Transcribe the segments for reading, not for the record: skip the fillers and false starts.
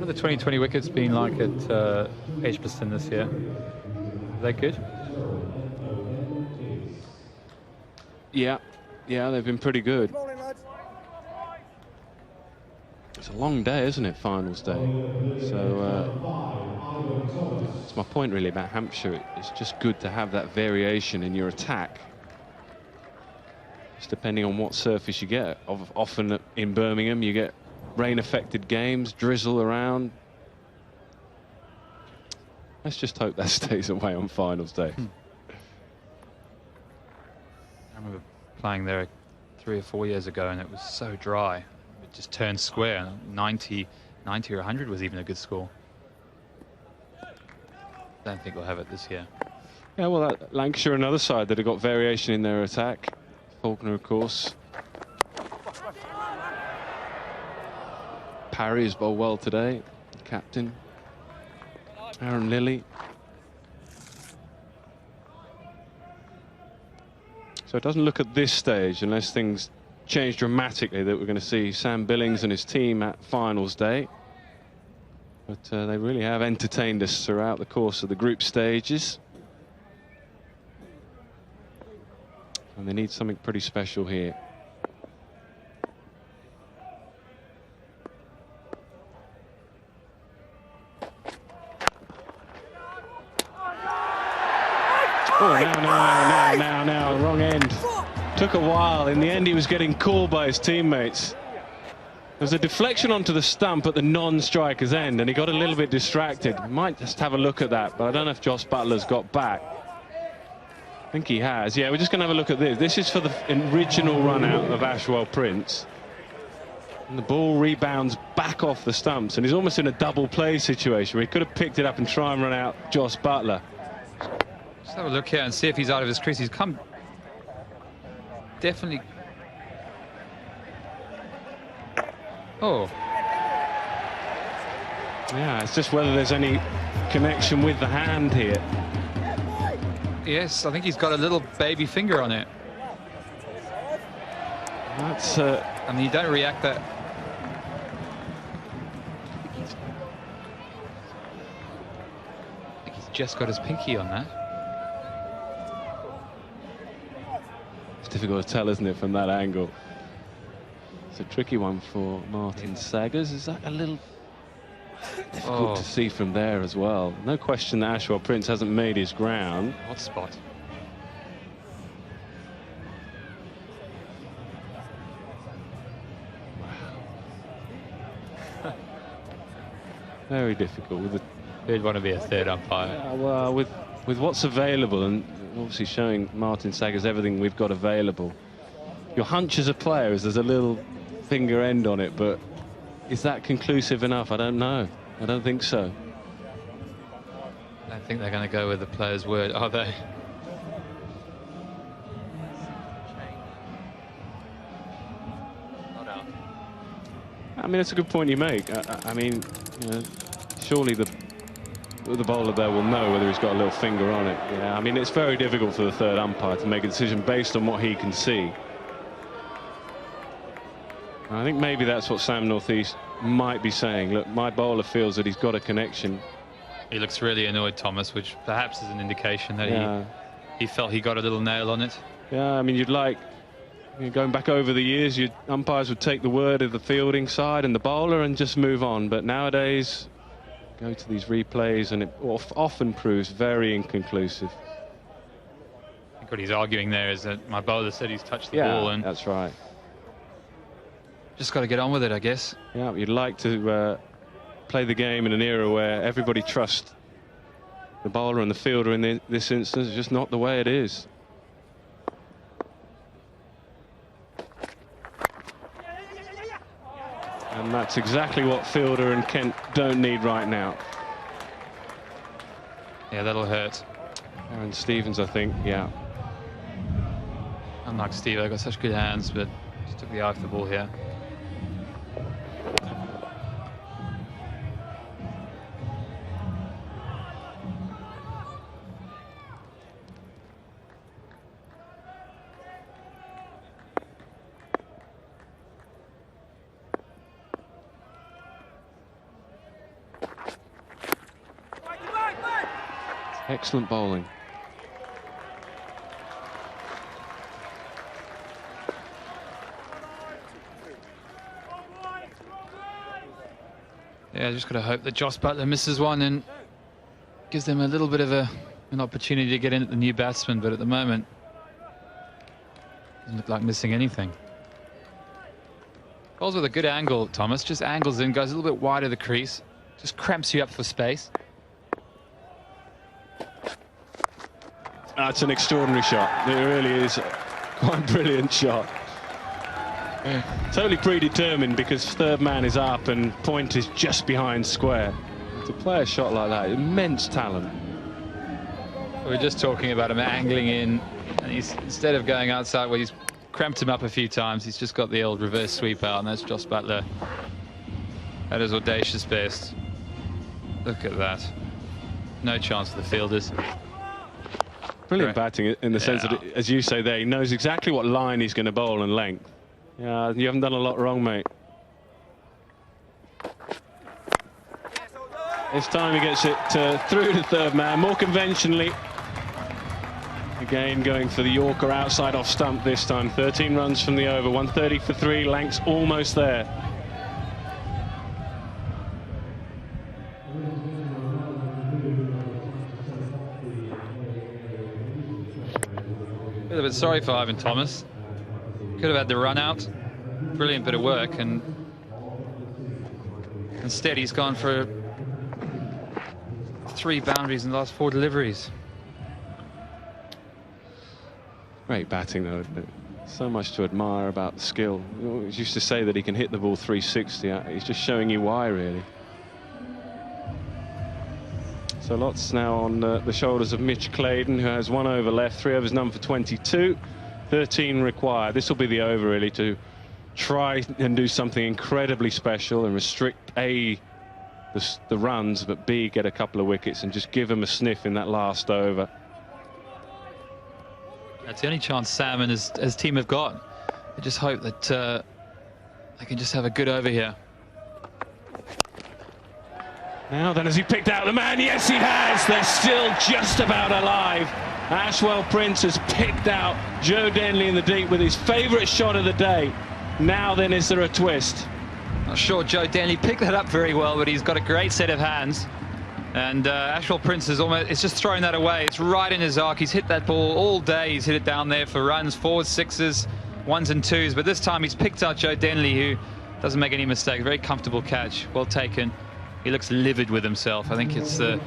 What have the 2020 wickets been like at Edgbaston this year? Are they good? Yeah, they've been pretty good. It's a long day, isn't it, finals day? So that's my point really about Hampshire. It's just good to have that variation in your attack. Just depending on what surface you get. Often in Birmingham you get rain-affected games, drizzle around. Let's just hope that stays away on finals day. I remember playing there 3 or 4 years ago and it was so dry. It just turned square. 90 or 100 was even a good score. Don't think we'll have it this year. Yeah, well, Lancashire, another side that have got variation in their attack. Faulkner, of course. Parry has bowled well today. Captain. Aaron Lilly. So it doesn't look at this stage, unless things change dramatically, that we're going to see Sam Billings and his team at finals day. But they really have entertained us throughout the course of the group stages. And they need something pretty special here. Oh, now, wrong end. Took a while. In the end, he was getting called by his teammates. There was a deflection onto the stump at the non-striker's end, and he got a little bit distracted. Might just have a look at that, but I don't know if Joss Butler's got back. I think he has. Yeah, we're just going to have a look at this. This is for the original run out of Ashwell Prince. And the ball rebounds back off the stumps, and he's almost in a double play situation where he could have picked it up and try and run out Joss Butler. Let's have a look here and see if he's out of his crease. He's come definitely. Oh. Yeah, it's just whether there's any connection with the hand here. Yes, I think he's got a little baby finger on it. That's. I mean, you don't react that. I think he's just got his pinky on that. It's difficult to tell, isn't it, from that angle? It's a tricky one for Martin Saggers. Is that a little difficult to see from there as well? No question that Ashwell Prince hasn't made his ground. Hot spot. Very difficult. With Who'd want to be a third umpire? well, with what's available, and obviously showing Martin Saggers everything we've got available. Your hunch as a player is there's a little finger end on it, but is that conclusive enough? I don't know. I don't think so. I don't think they're going to go with the player's word, are they? I mean, it's a good point you make. I mean, you know, surely the bowler there will know whether he's got a little finger on it. Yeah, I mean, it's very difficult for the third umpire to make a decision based on what he can see. I think maybe that's what Sam Northeast might be saying. Look, my bowler feels that he's got a connection. He looks really annoyed, Thomas, which perhaps is an indication that he felt he got a little nail on it. Yeah, I mean, you'd like, going back over the years, umpires would take the word of the fielding side and the bowler and just move on. But nowadays, go to these replays and it often proves very inconclusive. I think what he's arguing there is that my bowler said he's touched the ball, and that's right. Just got to get on with it, I guess. Yeah, you'd like to play the game in an era where everybody trusts the bowler and the fielder. In this instance, it's just not the way it is. And that's exactly what fielder and Kent don't need right now. Yeah, that'll hurt. Aaron Stevens, I think, yeah. Unlike Steve, they've got such good hands, but just took the eye off the ball here. Excellent bowling. Yeah, just got to hope that Josh Buttler misses one and gives them a little bit of an opportunity to get in at the new batsman, but at the moment doesn't look like missing anything. Bowls with a good angle, Thomas. Just angles in, goes a little bit wide of the crease, just cramps you up for space. That's an extraordinary shot. It really is quite a brilliant shot. Totally predetermined, because third man is up and point is just behind square. To play a shot like that, immense talent. We were just talking about him angling in, and he's, instead of going outside where he's cramped him up a few times, he's just got the old reverse sweep out, and that's Josh Buttler at his audacious best. Look at that. No chance for the fielders. Brilliant batting in the sense that, as you say there, he knows exactly what line he's going to bowl and length. Yeah, you haven't done a lot wrong, mate. This time he gets it through to third man, more conventionally. Again, going for the Yorker outside off stump this time. 13 runs from the over, 130 for 3, Lancs almost there. A bit sorry for Ivan Thomas. Could have had the run out. Brilliant bit of work, and instead he's gone for 3 boundaries in the last 4 deliveries. Great batting though, isn't it? So much to admire about the skill. We always used to say that he can hit the ball 360. He's just showing you why, really. So lots now on the shoulders of Mitch Claydon, who has 1 over left, 3 overs none for 22, 13 required. This will be the over, really, to try and do something incredibly special and restrict A, the runs, but B, get a couple of wickets and just give him a sniff in that last over. That's the only chance Sam and his team have got. I just hope that they can just have a good over here. Now then, has he picked out the man? Yes, he has. They're still just about alive. Ashwell Prince has picked out Joe Denley in the deep with his favourite shot of the day. Now then, is there a twist? Not sure Joe Denley picked that up very well, but he's got a great set of hands. And Ashwell Prince is just throwing that away. It's right in his arc. He's hit that ball all day. He's hit it down there for runs, 4s, 6s, 1s and 2s. But this time he's picked out Joe Denley, who doesn't make any mistakes. Very comfortable catch. Well taken. He looks livid with himself. I think it's the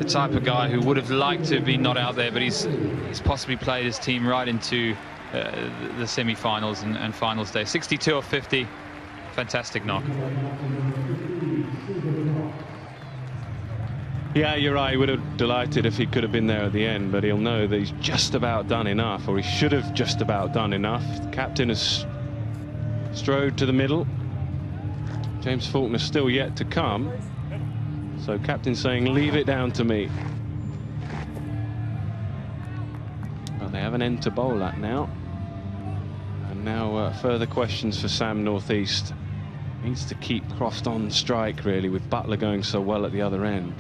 type of guy who would have liked to be not out there, but he's possibly played his team right into the semi-finals and finals day. 62 or 50. Fantastic knock. Yeah, you're right. He would have delighted if he could have been there at the end, but he'll know that he's just about done enough, or he should have just about done enough. The captain has strode to the middle. James Faulkner still yet to come. So captain saying, leave it down to me. Well, they have an end to bowl at now. And now further questions for Sam Northeast. Needs to keep Croft on strike, really, with Buttler going so well at the other end.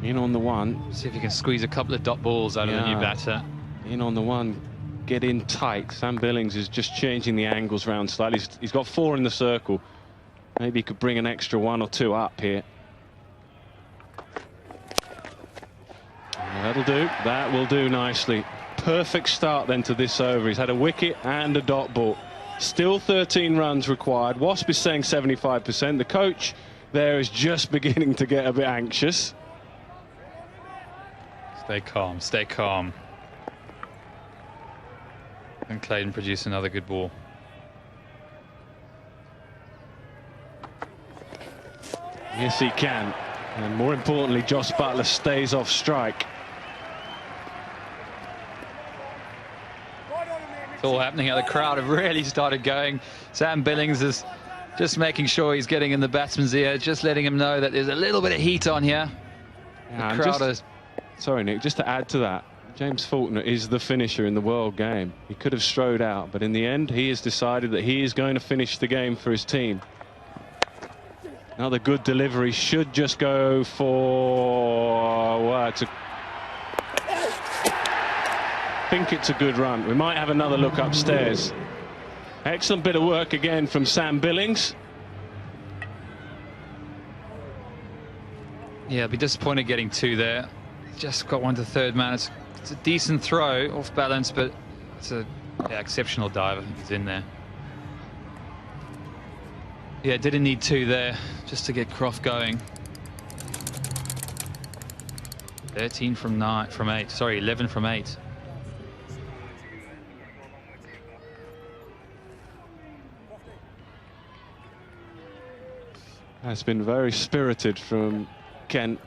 In on the one. See if he can squeeze a couple of dot balls out of the new batter. In on the one. Get in tight. Sam Billings is just changing the angles round slightly. He's got 4 in the circle. Maybe he could bring an extra 1 or 2 up here. That'll do. That will do nicely. Perfect start then to this over. He's had a wicket and a dot ball. Still 13 runs required. Wasp is saying 75%. The coach there is just beginning to get a bit anxious. Stay calm. Stay calm. And Claydon produced another good ball. Yes, he can. And more importantly, Josh Buttler stays off strike. It's all happening here. The crowd have really started going. Sam Billings is just making sure he's getting in the batsman's ear, just letting him know that there's a little bit of heat on here. Yeah, the crowd is... Sorry, Nick, just to add to that, James Faulkner is the finisher in the world game. He could have strode out, but in the end, he has decided that he is going to finish the game for his team. Another good delivery, should just go for... Well, I think it's a good run. We might have another look upstairs. Excellent bit of work again from Sam Billings. Yeah, I'll be disappointed getting 2 there. Just got one to third man. It's a decent throw, off balance, but it's a exceptional dive. I think he's in there. Yeah, didn't need 2 there just to get Croft going. 13 from 8. Sorry, 11 from 8. That's been very spirited from Kent.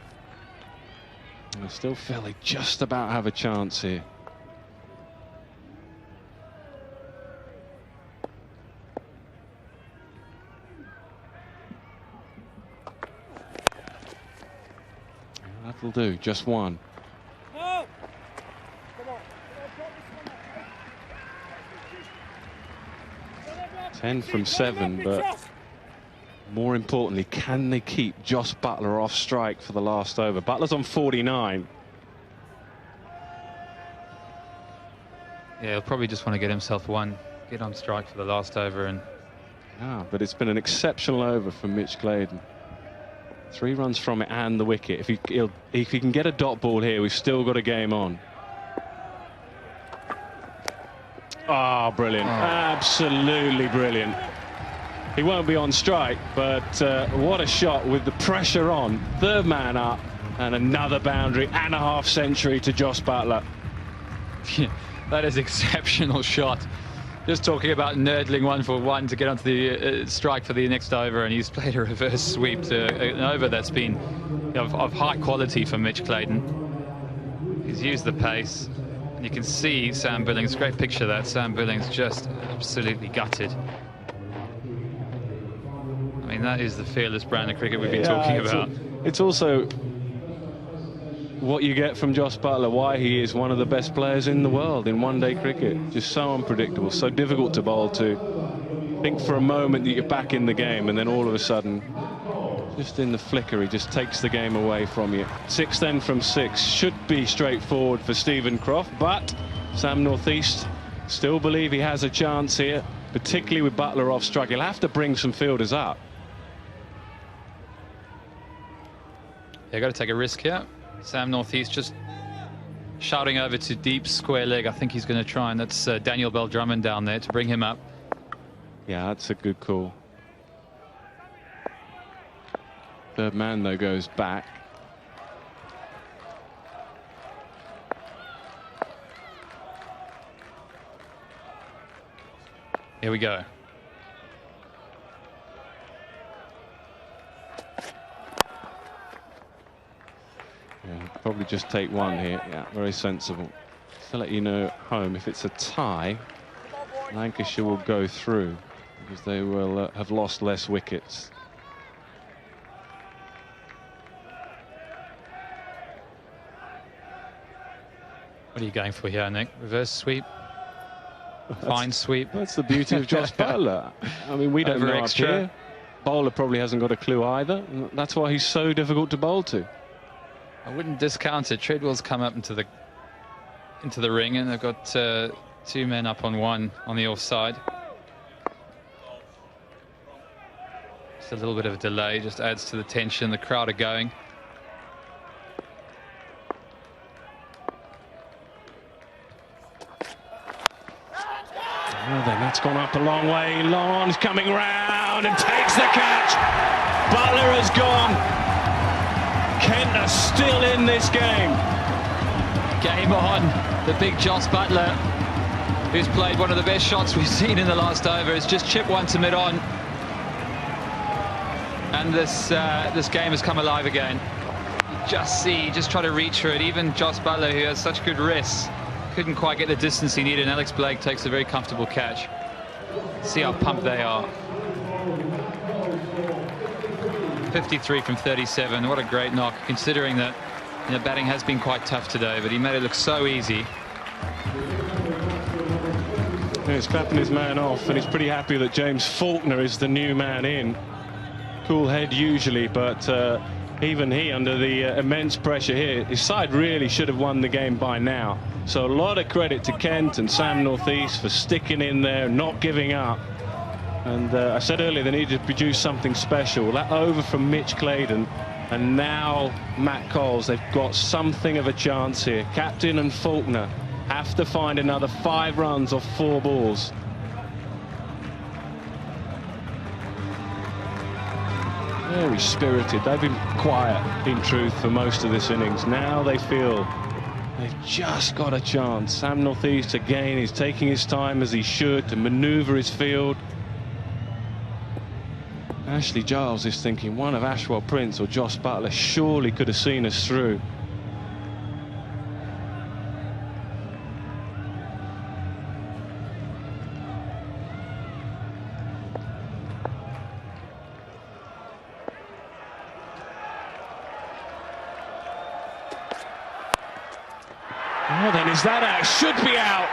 I still feel they just about have a chance here. That'll do, just one. 10 from 7, but more importantly, can they keep Josh Buttler off strike for the last over? Butler's on 49. Yeah, he'll probably just want to get himself one, get on strike for the last over. And yeah, but it's been an exceptional over from Mitch Clayton. 3 runs from it and the wicket. If he can get a dot ball here, we've still got a game on. Oh, brilliant. Oh. Absolutely brilliant. He won't be on strike, but what a shot with the pressure on. Third man up, and another boundary and a half century to Josh Buttler. That is exceptional shot. Just talking about nurdling 1 for 1 to get onto the strike for the next over, and he's played a reverse sweep to an over that's been of high quality for Mitch Clayton. He's used the pace, and you can see Sam Billings, great picture of that, Sam Billings just absolutely gutted. I mean, that is the fearless brand of cricket we've been talking about. It's also what you get from Josh Buttler, why he is one of the best players in the world in one-day cricket. Just so unpredictable, so difficult to bowl to. Think for a moment that you're back in the game, and then all of a sudden, just in the flicker, he just takes the game away from you. 6 then from 6 should be straightforward for Stephen Croft, but Sam Northeast still believe he has a chance here, particularly with Buttler off strike. He'll have to bring some fielders up. Yeah, got to take a risk here. Sam Northeast just shouting over to deep square leg. I think he's going to try, and that's Daniel Bell Drummond down there to bring him up. Yeah, that's a good call. Third man, though, goes back. Here we go. Yeah, probably just take 1 here. Yeah, very sensible. To let you know at home, if it's a tie, Lancashire will go through because they will have lost less wickets. What are you going for here, Nick? Reverse sweep? Fine sweep? That's the beauty of Josh Buttler. I mean, we don't know extra. Up here. Bowler probably hasn't got a clue either. And that's why he's so difficult to bowl to. I wouldn't discount it. Treadwell's come up into the ring, and they've got 2 men up on 1 on the offside. Just a little bit of a delay, just adds to the tension. The crowd are going. Well, then that's gone up a long way. Lon's coming round and takes the catch. Buttler has gone. Kent are still in this game. Game on. The big Josh Buttler, who's played one of the best shots we've seen in the last over. It's just chip 1 to mid-on. And this game has come alive again. Just try to reach for it. Even Josh Buttler, who has such good wrists, couldn't quite get the distance he needed. And Alex Blake takes a very comfortable catch. See how pumped they are. 53 from 37. What a great knock, considering that batting has been quite tough today, but he made it look so easy. He's clapping his man off, and he's pretty happy that James Faulkner is the new man in. cool head usually, but even he, under the immense pressure here, his side really should have won the game by now. So a lot of credit to Kent and Sam Northeast for sticking in there, not giving up. And I said earlier they needed to produce something special. That over from Mitch Claydon, and now Matt Coles. They've got something of a chance here. Captain and Faulkner have to find another 5 runs off 4 balls. Very spirited. They've been quiet, in truth, for most of this innings. Now they feel they've just got a chance. Sam Northeast, again, is taking his time as he should to manoeuvre his field. Ashley Giles is thinking one of Ashwell Prince or Joss Butler surely could have seen us through. Oh, then is that out? Should be out.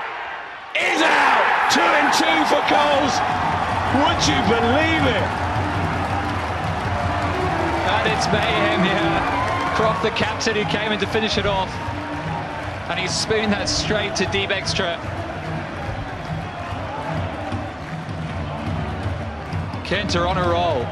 Is out. 2 and 2 for Coles. Would you believe it? And it's mayhem here. Croft, the captain, who came in to finish it off, and he spooned that straight to deep extra. Kent are on a roll.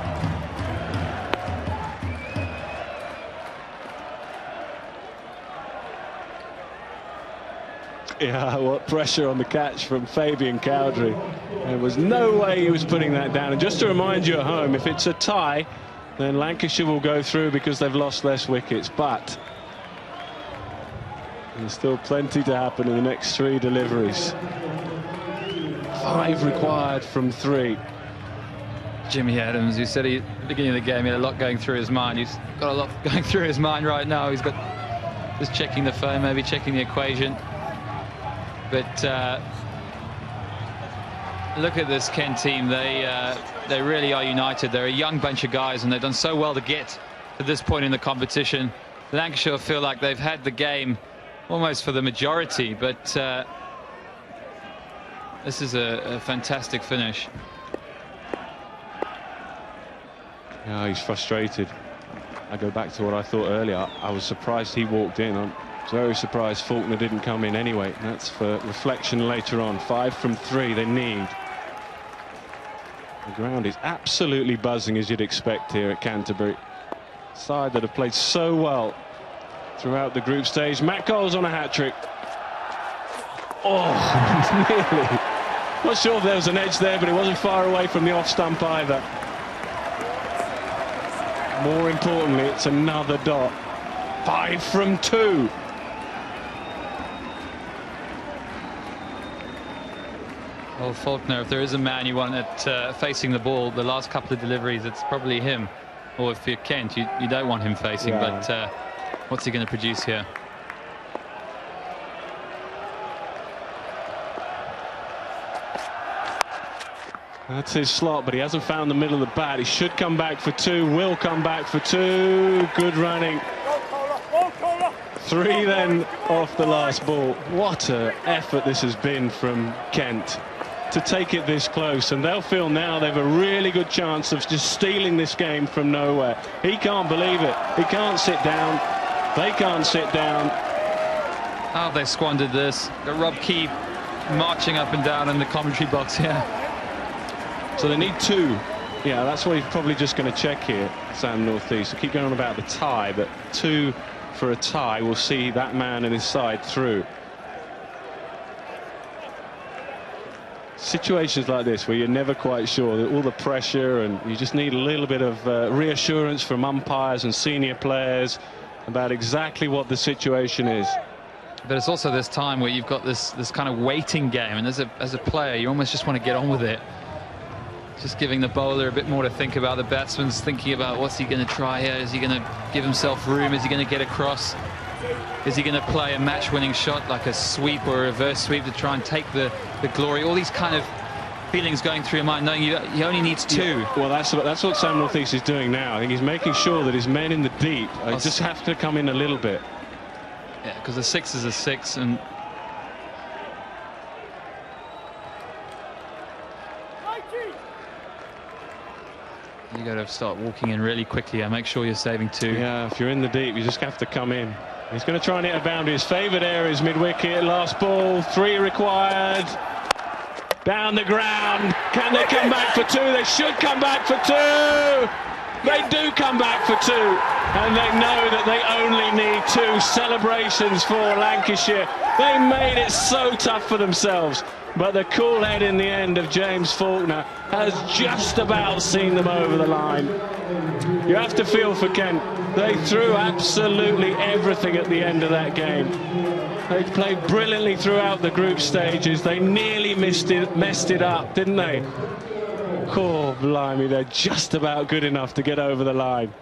Yeah, what pressure on the catch from Fabian Cowdrey. There was no way he was putting that down. And just to remind you at home, if it's a tie, then Lancashire will go through because they've lost less wickets. But there's still plenty to happen in the next 3 deliveries. 5 required from 3. Jimmy Adams, who said at the beginning of the game he had a lot going through his mind. He's got a lot going through his mind right now. He's got just checking the phone, maybe checking the equation. But look at this Kent team. They really are united. They're a young bunch of guys, and they've done so well to get to this point in the competition. Lancashire feel like they've had the game almost for the majority, but this is a fantastic finish. Yeah, he's frustrated. I go back to what I thought earlier. I was surprised he walked in. I'm very surprised Faulkner didn't come in anyway. That's for reflection later on. 5 from 3 they need. The ground is absolutely buzzing, as you'd expect here at Canterbury. Side that have played so well throughout the group stage. Matt Coles on a hat-trick. Oh, nearly. Not sure if there was an edge there, but it wasn't far away from the off stump either. More importantly, it's another dot. 5 from 2. Well, Faulkner, if there is a man you want at facing the ball, the last couple of deliveries, it's probably him. Or if you're Kent, you don't want him facing, yeah. But what's he going to produce here? That's his slot, but he hasn't found the middle of the bat. He should come back for 2, will come back for 2. Good running. 3 then off the last ball. What an effort this has been from Kent to take it this close, and they'll feel now they've a really good chance of just stealing this game from nowhere. He can't believe it. He can't sit down. They can't sit down. Oh, they squandered this. Got Rob Key marching up and down in the commentary box here. So they need 2. Yeah, that's what he's probably just going to check here, Sam Northeast. We'll keep going on about the tie, but 2 for a tie will see that man and his side through. Situations like this where you're never quite sure, that all the pressure, and you just need a little bit of reassurance from umpires and senior players about exactly what the situation is. But it's also this time where you've got this kind of waiting game, and as a player you almost just want to get on with it. Just giving the bowler a bit more to think about. The batsman's thinking about what's he going to try here. Is he going to give himself room? Is he going to get across? Is he going to play a match-winning shot like a sweep or a reverse sweep to try and take the glory? All these kind of feelings going through your mind, knowing he only needs 2. Yeah, well, that's what Sam Northeast is doing now. I think he's making sure that his men in the deep just have to come in a little bit. Yeah, because a 6 is a 6, and You got to start walking in really quickly and make sure you're saving 2. Yeah, if you're in the deep, you just have to come in. He's going to try and hit a boundary. His favoured area is mid-wicket. Last ball, 3 required. Down the ground. Can they come back for 2? They should come back for 2. They do come back for 2. And they know that they only need 2 celebrations for Lancashire. They made it so tough for themselves. But the cool head in the end of James Faulkner has just about seen them over the line. You have to feel for Kent. They threw absolutely everything at the end of that game. They played brilliantly throughout the group stages. They nearly messed it up, didn't they? Oh, blimey, they're just about good enough to get over the line.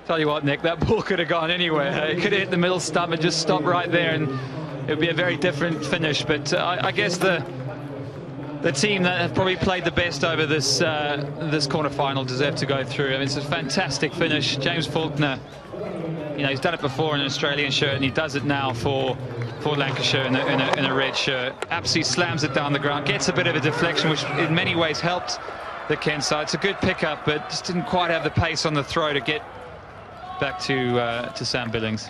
Tell you what, Nick, that ball could have gone anywhere. It could have hit the middle stump and just stopped right there, and it would be a very different finish. But I guess the team that have probably played the best over this quarter-final deserve to go through. I mean, it's a fantastic finish. James Faulkner, you know, he's done it before in an Australian shirt, and he does it now for Lancashire in a red shirt. Absolutely slams it down the ground, gets a bit of a deflection, which in many ways helped the Kent side. It's a good pickup, but just didn't quite have the pace on the throw to get back to Sam Billings.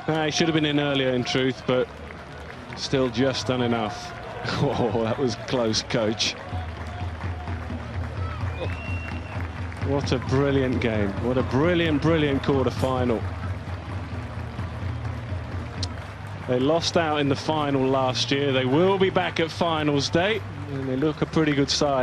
He should have been in earlier, in truth, but still just done enough. Oh, that was close, coach. What a brilliant game. What a brilliant, brilliant quarter-final. They lost out in the final last year. They will be back at finals day, and they look a pretty good side.